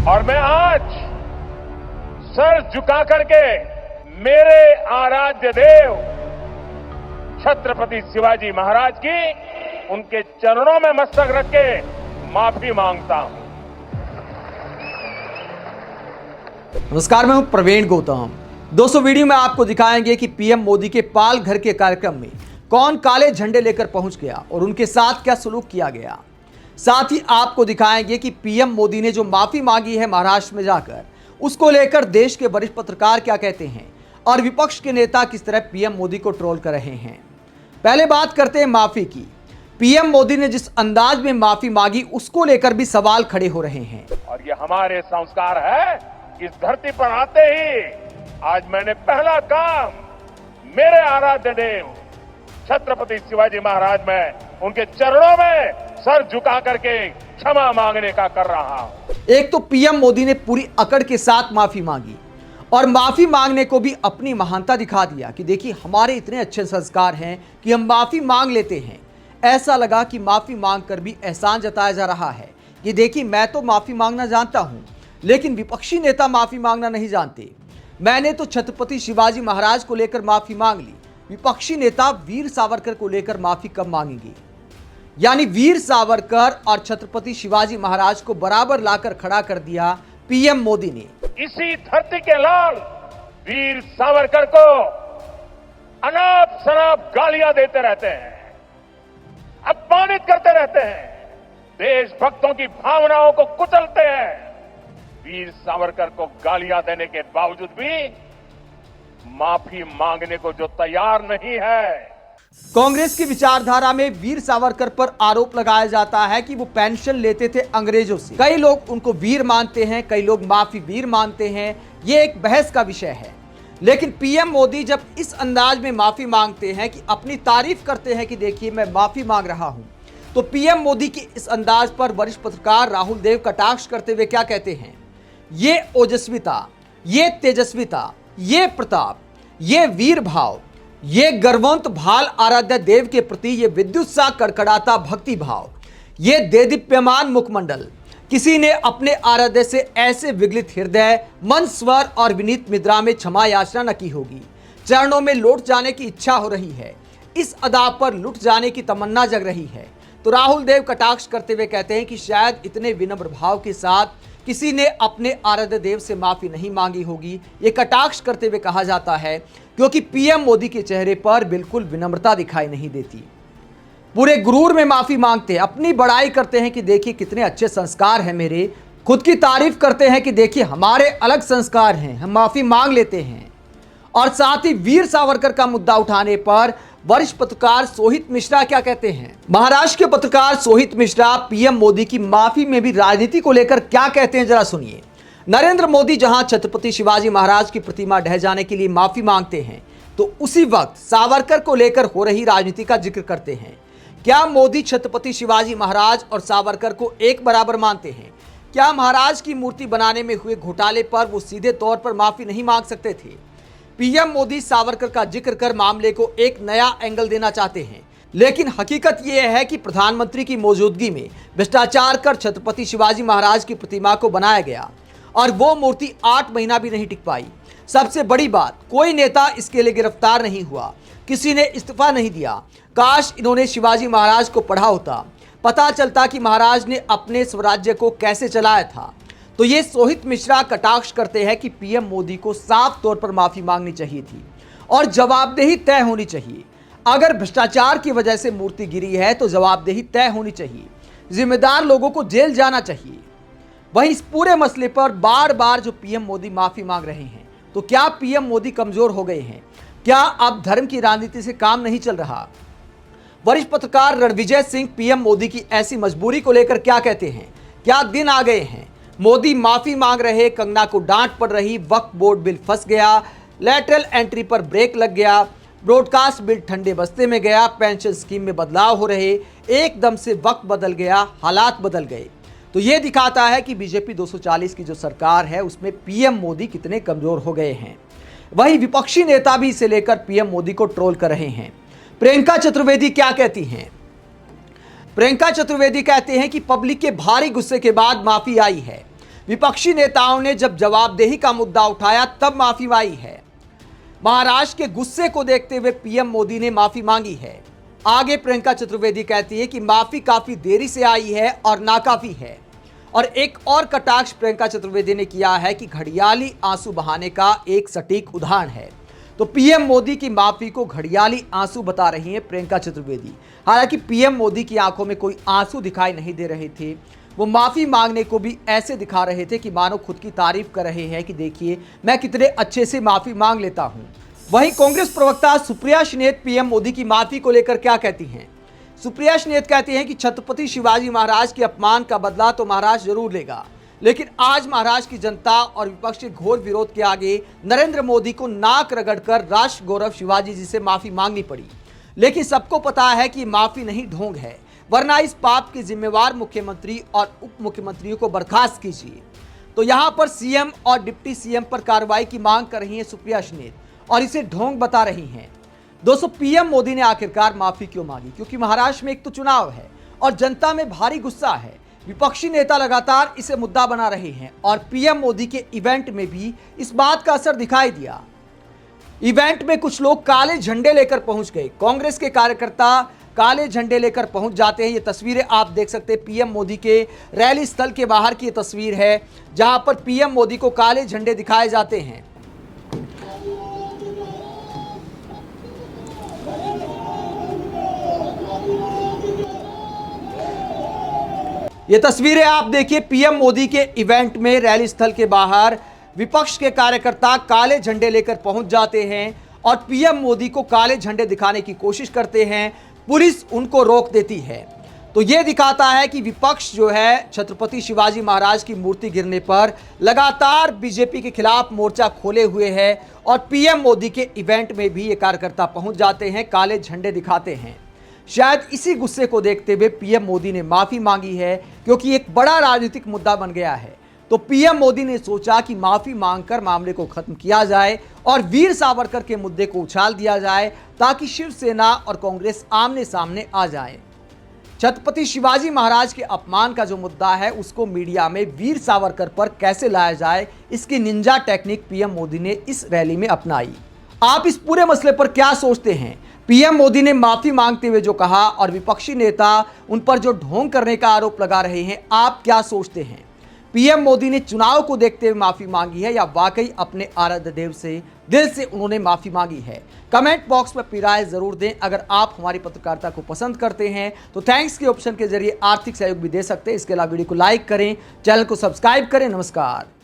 और मैं आज सर झुका करके मेरे आराध्य देव छत्रपति शिवाजी महाराज की उनके चरणों में मस्तक रख के माफी मांगता हूं। नमस्कार, मैं हूं प्रवीण गौतम। दोस्तों, वीडियो में आपको दिखाएंगे कि पीएम मोदी के पाल घर के कार्यक्रम में कौन काले झंडे लेकर पहुंच गया और उनके साथ क्या सलूक किया गया। साथ ही आपको दिखाएंगे कि पीएम मोदी ने जो माफी मांगी है महाराष्ट्र में जाकर, उसको लेकर देश के वरिष्ठ पत्रकार क्या कहते हैं और विपक्ष के नेता किस तरह पीएम मोदी को ट्रोल कर रहे हैं। पहले बात करते हैं माफी की। पीएम मोदी ने जिस अंदाज में माफी मांगी, उसको लेकर भी सवाल खड़े हो रहे हैं। और ये हमारे संस्कार है। इस धरती पर आते ही आज मैंने पहला काम मेरे आराध्य देव छत्रपति शिवाजी महाराज में उनके चरणों में सर झुका करके क्षमा मांगने का कर रहा हूं। एक तो पीएम मोदी ने पूरी अकड़ के साथ माफी मांगी और माफी मांगने को भी अपनी महानता दिखा दिया कि देखिए, हमारे इतने अच्छे संस्कार हैं कि हम माफी मांग लेते हैं। ऐसा लगा कि माफी मांगकर भी एहसान जताया जा रहा है कि देखिए, मैं तो माफी मांगना जानता हूं, लेकिन विपक्षी नेता माफी मांगना नहीं जानते। मैंने तो छत्रपति शिवाजी महाराज को लेकर माफी मांग ली, विपक्षी नेता वीर सावरकर को लेकर माफी कब मांगेंगे। यानी वीर सावरकर और छत्रपति शिवाजी महाराज को बराबर लाकर खड़ा कर दिया पीएम मोदी ने। इसी धरती के लाल वीर सावरकर को अनाप शनाप गालियां देते रहते हैं, अपमानित करते रहते हैं, देशभक्तों की भावनाओं को कुचलते हैं। वीर सावरकर को गालियां देने के बावजूद भी माफी मांगने को जो तैयार नहीं है। कांग्रेस की विचारधारा में वीर सावरकर पर आरोप लगाया जाता है कि वो पेंशन लेते थे अंग्रेजों से। कई लोग उनको वीर मानते हैं, कई लोग माफी वीर मानते हैं। ये एक बहस का विषय है। लेकिन पीएम मोदी जब इस अंदाज में माफी मांगते हैं कि अपनी तारीफ करते हैं कि देखिए, मैं माफी मांग रहा हूं, तो पीएम मोदी की इस अंदाज पर वरिष्ठ पत्रकार राहुल देव कटाक्ष करते हुए क्या कहते हैं। ये ओजस्विता, ये तेजस्विता, ये प्रताप, ये वीर भाव, ये गर्वंत भाल आराध्य देव के प्रति ये विद्युत सा कड़कड़ाता भक्ति भाव, ये देदीप्यमान मुखमंडल, किसी ने अपने आराध्य से ऐसे विगलित हृदय, मन, स्वर और विनीत मुद्रा में क्षमा याचना न की होगी। चरणों में लौट जाने की इच्छा हो रही है, इस अदा पर लुट जाने की तमन्ना जग रही है। तो राहुल देव कटाक्ष करते हुए कहते हैं कि शायद इतने विनम्र भाव के साथ किसी ने अपने आराध्य देव से माफी नहीं मांगी होगी। ये कटाक्ष करते हुए कहा जाता है क्योंकि पीएम मोदी के चेहरे पर बिल्कुल विनम्रता दिखाई नहीं देती। पूरे गुरूर में माफी मांगते हैं, अपनी बड़ाई करते हैं कि देखिए कितने अच्छे संस्कार हैं मेरे, खुद की तारीफ करते हैं कि देखिए हमारे अलग संस्कार हैं, हम माफी मांग लेते हैं। और साथ ही वीर सावरकर का मुद्दा उठाने पर वरिष्ठ पत्रकार सोहित मिश्रा क्या कहते हैं। महाराष्ट्र के पत्रकार सोहित मिश्रा पीएम मोदी की माफी में भी राजनीति को लेकर क्या कहते हैं, जरा सुनिए। नरेंद्र मोदी जहां छत्रपति शिवाजी महाराज की प्रतिमा ढह जाने के लिए माफी मांगते हैं, तो उसी वक्त सावरकर को लेकर हो रही राजनीति का जिक्र करते हैं। क्या मोदी छत्रपति शिवाजी महाराज और सावरकर को एक बराबर मानते हैं? क्या महाराज की मूर्ति बनाने में हुए घोटाले पर वो सीधे तौर पर माफी नहीं मांग सकते थे? पीएम मोदी सावरकर का जिक्र कर मामले को एक नया एंगल देना चाहते हैं, लेकिन हकीकत यह है कि प्रधानमंत्री की मौजूदगी में भ्रष्टाचार कर छत्रपति शिवाजी महाराज की प्रतिमा को बनाया गया और वो मूर्ति 8 महीना भी नहीं टिक पाई। सबसे बड़ी बात, कोई नेता इसके लिए गिरफ्तार नहीं हुआ, किसी ने इस्तीफा नहीं दिया। काश इन्होंने शिवाजी महाराज को पढ़ा होता, पता चलता कि महाराज ने अपने स्वराज्य को कैसे चलाया था। तो ये सोहित मिश्रा कटाक्ष करते हैं कि पीएम मोदी को साफ तौर पर माफी मांगनी चाहिए थी और जवाबदेही तय होनी चाहिए। अगर भ्रष्टाचार की वजह से मूर्ति गिरी है तो जवाबदेही तय होनी चाहिए, जिम्मेदार लोगों को जेल जाना चाहिए। वहीं इस पूरे मसले पर बार बार जो पीएम मोदी माफी मांग रहे हैं, तो क्या पीएम मोदी कमजोर हो गए हैं? क्या अब धर्म की राजनीति से काम नहीं चल रहा? वरिष्ठ पत्रकार रणविजय सिंह पीएम मोदी की ऐसी मजबूरी को लेकर क्या कहते हैं। क्या दिन आ गए हैं? मोदी माफी मांग रहे, कंगना को डांट पड़ रही, वक्फ बोर्ड बिल फंस गया, लैटरल एंट्री पर ब्रेक लग गया, ब्रॉडकास्ट बिल ठंडे बस्ते में गया, पेंशन स्कीम में बदलाव हो रहे, एकदम से वक्त बदल गया, हालात बदल गए। तो ये दिखाता है कि बीजेपी 240 की जो सरकार है उसमें पीएम मोदी कितने कमजोर हो गए हैं। वहीं विपक्षी नेता भी इसे लेकर पीएम मोदी को ट्रोल कर रहे हैं। प्रियंका चतुर्वेदी क्या कहती हैं? प्रियंका चतुर्वेदी कहते हैं कि पब्लिक के भारी गुस्से के बाद माफी आई है। विपक्षी नेताओं ने जब जवाबदेही का मुद्दा उठाया तब माफी मांगी है। महाराष्ट्र के गुस्से को देखते हुए पीएम मोदी ने माफी मांगी है। आगे प्रियंका चतुर्वेदी कहती है कि माफी काफी देरी से आई है और नाकाफी है। और एक और कटाक्ष प्रियंका चतुर्वेदी ने किया है कि घड़ियाली आंसू बहाने का एक सटीक उदाहरण है। तो पीएम मोदी की माफी को घड़ियाली आंसू बता रही हैं प्रियंका चतुर्वेदी। हालांकि पीएम मोदी की आंखों में कोई आंसू दिखाई नहीं दे रहे थे। वो माफी मांगने को भी ऐसे दिखा रहे थे कि मानो खुद की तारीफ कर रहे हैं कि देखिए मैं कितने अच्छे से माफी मांग लेता हूं। वहीं कांग्रेस प्रवक्ता सुप्रिया श्रीनेत पीएम मोदी की माफी को लेकर क्या कहती हैं? सुप्रिया श्रीनेत कहती हैं कि छत्रपति शिवाजी महाराज के अपमान का बदला तो महाराष्ट्र जरूर लेगा, लेकिन आज महाराष्ट्र की जनता और विपक्ष के घोर विरोध के आगे नरेंद्र मोदी को नाक रगड़कर राष्ट्र गौरव शिवाजी जी से माफी मांगनी पड़ी। लेकिन सबको पता है कि माफी नहीं ढोंग है, वरना इस पाप के जिम्मेवार मुख्यमंत्री और उप मुख्यमंत्रियों को बर्खास्त कीजिए। तो यहां पर सीएम और डिप्टी सीएम पर कार्रवाई की मांग कर रही हैं सुप्रिया श्रीनेत और इसे ढोंग बता रही हैं। दोस्तों, पीएम मोदी ने आखिरकार माफी क्यों मांगी? क्योंकि महाराष्ट्र में एक तो चुनाव है और जनता में भारी गुस्सा है। विपक्षी नेता लगातार इसे मुद्दा बना रहे हैं और पीएम मोदी के इवेंट में भी इस बात का असर दिखाई दिया। इवेंट में कुछ लोग काले झंडे लेकर पहुंच गए। कांग्रेस के कार्यकर्ता काले झंडे लेकर पहुंच जाते हैं। ये तस्वीरें आप देख सकते हैं, पीएम मोदी के रैली स्थल के बाहर की ये तस्वीर है, जहां पर पीएम मोदी को काले झंडे दिखाए जाते हैं। ये तस्वीरें आप देखिए, पीएम मोदी के इवेंट में रैली स्थल के बाहर विपक्ष के कार्यकर्ता काले झंडे लेकर पहुंच जाते हैं और पीएम मोदी को काले झंडे दिखाने की कोशिश करते हैं। पुलिस उनको रोक देती है। तो यह दिखाता है कि विपक्ष जो है छत्रपति शिवाजी महाराज की मूर्ति गिरने पर लगातार बीजेपी के खिलाफ मोर्चा खोले हुए है और पीएम मोदी के इवेंट में भी ये कार्यकर्ता पहुंच जाते हैं, काले झंडे दिखाते हैं। शायद इसी गुस्से को देखते हुए पीएम मोदी ने माफी मांगी है, क्योंकि एक बड़ा राजनीतिक मुद्दा बन गया है। तो पीएम मोदी ने सोचा कि माफी मांगकर मामले को खत्म किया जाए और वीर सावरकर के मुद्दे को उछाल दिया जाए, ताकि शिवसेना और कांग्रेस आमने सामने आ जाए। छत्रपति शिवाजी महाराज के अपमान का जो मुद्दा है उसको मीडिया में वीर सावरकर पर कैसे लाया जाए, इसकी निंजा टेक्निक पीएम मोदी ने इस रैली में अपनाई। आप इस पूरे मसले पर क्या सोचते हैं? पीएम मोदी ने माफी मांगते हुए जो कहा और विपक्षी नेता उन पर जो ढोंग करने का आरोप लगा रहे हैं, आप क्या सोचते हैं? पीएम मोदी ने चुनाव को देखते हुए माफी मांगी है या वाकई अपने आराध्य देव से दिल से उन्होंने माफी मांगी है? कमेंट बॉक्स में अपनी राय जरूर दें। अगर आप हमारी पत्रकारिता को पसंद करते हैं तो थैंक्स के ऑप्शन के जरिए आर्थिक सहयोग भी दे सकते हैं। इसके अलावा वीडियो को लाइक करें, चैनल को सब्सक्राइब करें। नमस्कार।